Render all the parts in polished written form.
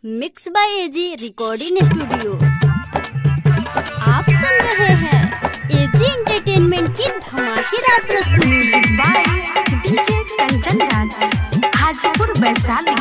Mix by AG recording studio. आप सुन रहे हैं एजी एंटरटेनमेंट की धमाकेदार प्रस्तुति। Music by DJ Kanchan Raj, Hajipur Vaishali.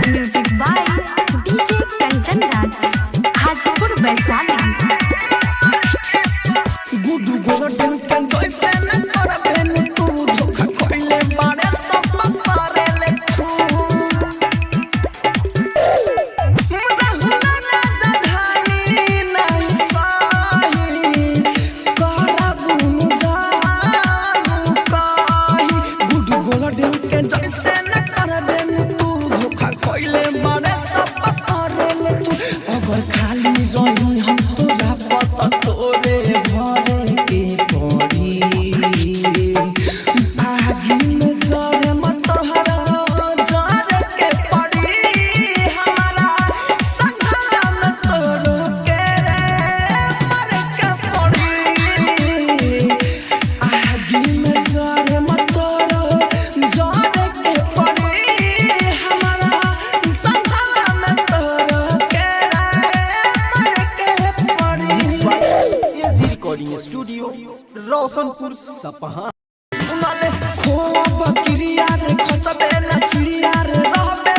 Music by DJ Kanchan Raj, Hajipur Vaishali. Guddu Golden के जैसे न करबे न तू, धोखा खइले बारे सब मारे ले तू। मुरहुला ना जधानी नहीं सही, करबू मुजानु कही। गुडू गोल्डन के जैसे न करबे न तू, धोखा खइले बारे सब मारे ले तू। अगर खाली रही हम तोरा पता तोरे भरे के पड़ी, आगी में जरे मत हरा जरे के पड़ी। हमारा संघरा में तोरो के रे मरे के पड़ी, आगी में जरे मत तोरो जरे के पड़ी। हमारा संघरा में तोरो के रे मरे के पड़ी। एजी रिकॉर्डिंग स्टूडियो रोशनपुर सपहा। सुनाले खोआ बकरिया रे खचबे ना चिड़िया रे रहबे